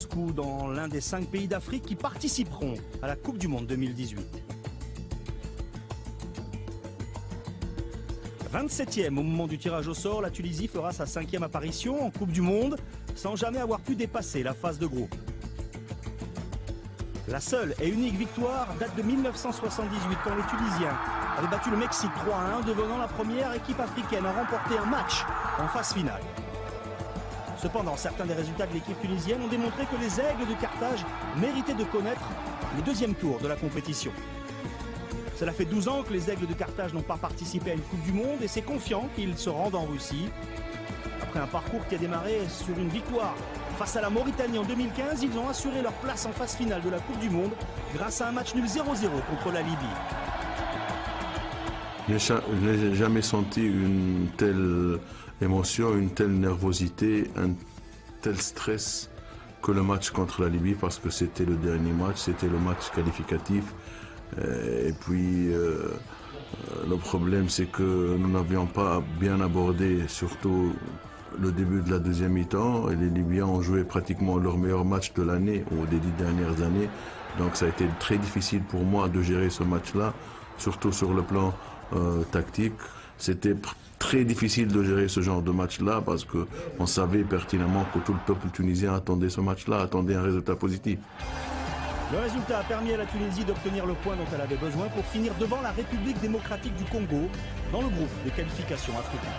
Moscou dans l'un des 5 pays d'Afrique qui participeront à la Coupe du Monde 2018. 27e au moment du tirage au sort, la Tunisie fera sa 5e apparition en Coupe du Monde sans jamais avoir pu dépasser la phase de groupe. La seule et unique victoire date de 1978 quand les Tunisiens avaient battu le Mexique 3-1, devenant la première équipe africaine à remporter un match en phase finale. Cependant, certains des résultats de l'équipe tunisienne ont démontré que les Aigles de Carthage méritaient de connaître le deuxième tour de la compétition. Cela fait 12 ans que les Aigles de Carthage n'ont pas participé à une Coupe du Monde et c'est confiant qu'ils se rendent en Russie. Après un parcours qui a démarré sur une victoire face à la Mauritanie en 2015, ils ont assuré leur place en phase finale de la Coupe du Monde grâce à un match nul 0-0 contre la Libye. Je n'ai jamais senti une telle émotion, une telle nervosité, un tel stress que le match contre la Libye parce que c'était le dernier match, c'était le match qualificatif. Et puis le problème c'est que nous n'avions pas bien abordé surtout le début de la deuxième mi-temps et les Libyens ont joué pratiquement leur meilleur match de l'année ou des 10 dernières années. Donc ça a été très difficile pour moi de gérer ce match-là, surtout sur le plan tactique. C'était très difficile de gérer ce genre de match-là parce qu'on savait pertinemment que tout le peuple tunisien attendait ce match-là, attendait un résultat positif. Le résultat a permis à la Tunisie d'obtenir le point dont elle avait besoin pour finir devant la République démocratique du Congo dans le groupe de qualification africaine.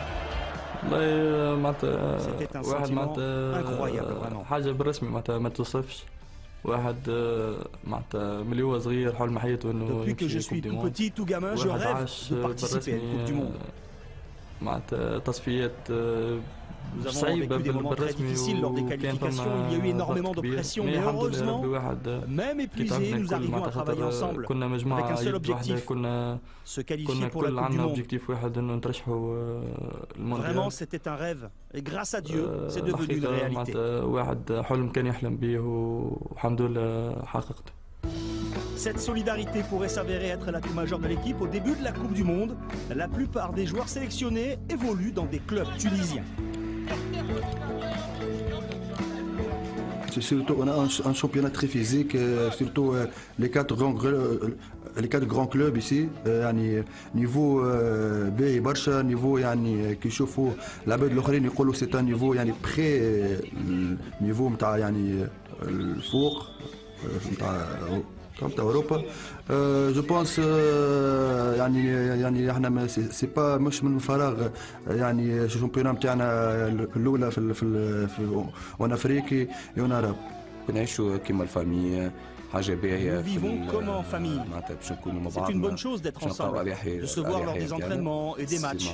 C'était un sentiment incroyable, vraiment. Depuis que je suis tout petit, tout gamin, je rêve de participer à une Coupe du Monde. Nous avons vécu des moments très difficiles lors des qualifications, il y a eu énormément de pression, mais heureusement, même épuisés, nous arrivons à travailler ensemble avec un seul objectif, se qualifier pour la Coupe du Monde. Vraiment, c'était un rêve, et grâce à Dieu, c'est devenu une réalité. Cette solidarité pourrait s'avérer être l'atout majeur de l'équipe au début de la Coupe du Monde. La plupart des joueurs sélectionnés évoluent dans des clubs tunisiens. Surtout, on a un championnat très physique, surtout les quatre grands clubs ici, niveau باهي برشا, niveau يعني كي يشوفوا العباد الاخرين يقولوا c'est un niveau يعني près niveau نتاع يعني الفوق نتاع اوروبا. جو بونس يعني احنا سي با مش من الفراغ يعني الشامبيون نتاعنا الاولى في وان افريقي اون عرب. نعيشوا كيما الفامي. Nous vivons comme en famille. C'est une bonne chose d'être ensemble, de se voir lors des entraînements et des matchs.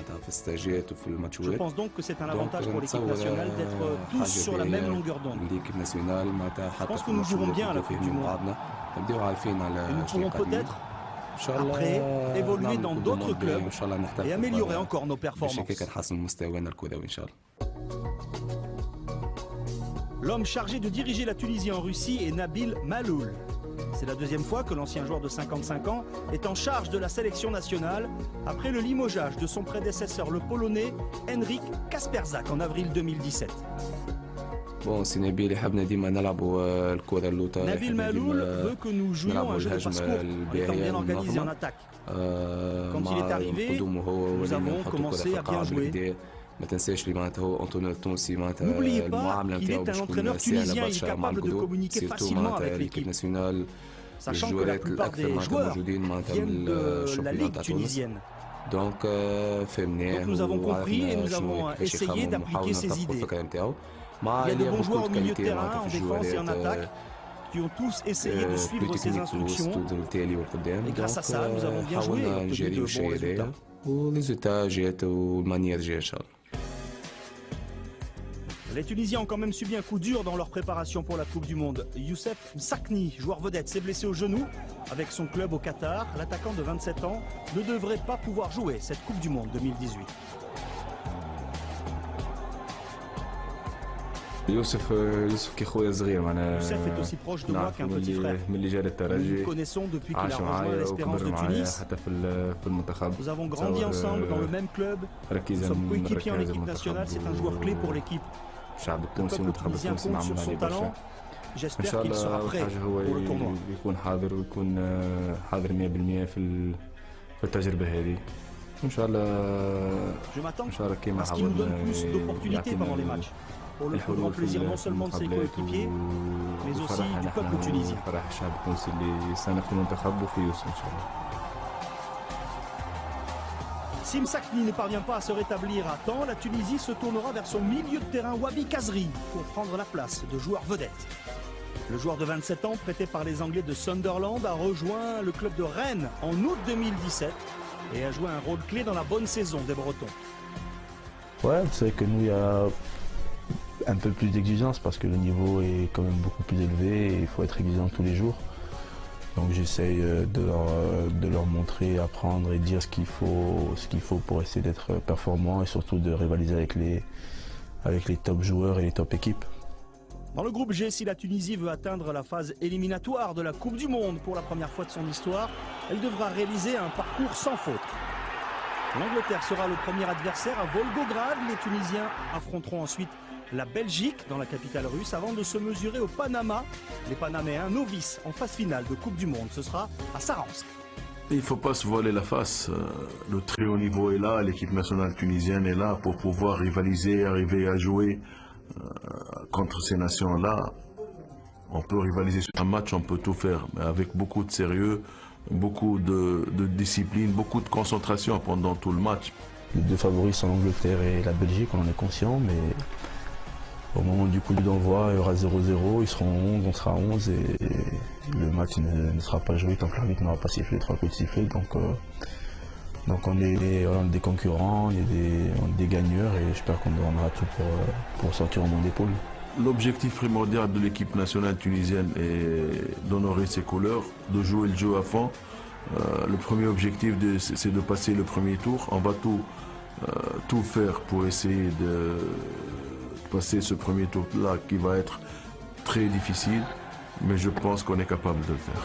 Je pense donc que c'est un avantage pour l'équipe nationale d'être tous sur la même longueur d'onde. Je pense que nous jouerons bien à la Coupe du Monde. Et nous pourrons peut-être, après, évoluer dans d'autres clubs et améliorer encore nos performances. L'homme chargé de diriger la Tunisie en Russie est Nabil Maloul. C'est la deuxième fois que l'ancien joueur de 55 ans est en charge de la sélection nationale après le limogeage de son prédécesseur, le Polonais Henryk Kasperzak, en avril 2017. Nabil Maloul veut que nous jouions un jeu de passe court, étant bien organisé en attaque. Quand il est arrivé, nous avons commencé à bien jouer. N'oubliez pas qu'il est un entraîneur tunisien, il est capable de communiquer facilement avec l'équipe. Sachant que la plupart des joueurs viennent de la Ligue tunisienne. Donc nous avons compris et nous avons essayé d'appliquer ces idées. Il y a de bons joueurs au milieu de terrain, en défense et en attaque, qui ont tous essayé de suivre ses instructions. Et grâce à ça, nous avons bien joué et obtenu de bons résultats. Les Tunisiens ont quand même subi un coup dur dans leur préparation pour la Coupe du Monde. Youssef Msakni, joueur vedette, s'est blessé au genou. Avec son club au Qatar, l'attaquant de 27 ans ne devrait pas pouvoir jouer cette Coupe du Monde 2018. Youssef est aussi proche de moi qu'un petit frère. Nous nous connaissons depuis qu'il a rejoint l'Espérance de Tunis. Nous avons grandi ensemble dans le même club. Nous sommes coéquipiers en équipe nationale. C'est un joueur clé pour l'équipe. Le peuple tunisien compte sur son talent J'espère qu'il sera prêt pour le tournoi. يكون حاضر ويكون حاضر 100% في التجربة هذه. إن شاء الله Je m'attends إن شاء الله كيما à ce qu'il nous donne عودنا plus d'opportunités pendant les matchs. Pour le plus grand plaisir non seulement de ses coéquipiers, mais aussi du peuple tunisien. فرح الشعب التونسي اللي ساند في المنتخب وفي يوسف إن شاء الله. Si Msakni ne parvient pas à se rétablir à temps, la Tunisie se tournera vers son milieu de terrain Wabi Kazri pour prendre la place de joueur vedette. Le joueur de 27 ans, prêté par les Anglais de Sunderland, a rejoint le club de Rennes en août 2017 et a joué un rôle clé dans la bonne saison des Bretons. Ouais, c'est vrai que nous, il y a un peu plus d'exigence parce que le niveau est quand même beaucoup plus élevé et il faut être exigeant tous les jours. Donc j'essaye de leur montrer, apprendre et dire ce qu'il faut pour essayer d'être performant et surtout de rivaliser avec les top joueurs et les top équipes. Dans le groupe G, si la Tunisie veut atteindre la phase éliminatoire de la Coupe du Monde pour la première fois de son histoire, elle devra réaliser un parcours sans faute. L'Angleterre sera le premier adversaire à Volgograd. Les Tunisiens affronteront ensuite la Belgique dans la capitale russe avant de se mesurer au Panama. Les Panaméens novices en phase finale de Coupe du Monde, ce sera à Saransk. Il ne faut pas se voiler la face. Le très haut niveau est là, l'équipe nationale tunisienne est là pour pouvoir rivaliser, arriver à jouer contre ces nations-là. On peut rivaliser sur un match, on peut tout faire, mais avec beaucoup de sérieux, beaucoup de discipline, beaucoup de concentration pendant tout le match. Les deux favoris sont l'Angleterre et la Belgique, on en est conscient, mais au moment du coup d'envoi, il y aura 0-0, ils seront 11, on sera 11 et le match ne sera pas joué tant que l'arbitre n'aura pas sifflé 3 coups de sifflet. Donc on est des concurrents, on est des gagneurs et j'espère qu'on aura tout pour sortir en bon d'épaule. L'objectif primordial de l'équipe nationale tunisienne est d'honorer ses couleurs, de jouer le jeu à fond. Le premier objectif, c'est de passer le premier tour. On va tout faire pour essayer de passer ce premier tour-là qui va être très difficile, mais je pense qu'on est capable de le faire.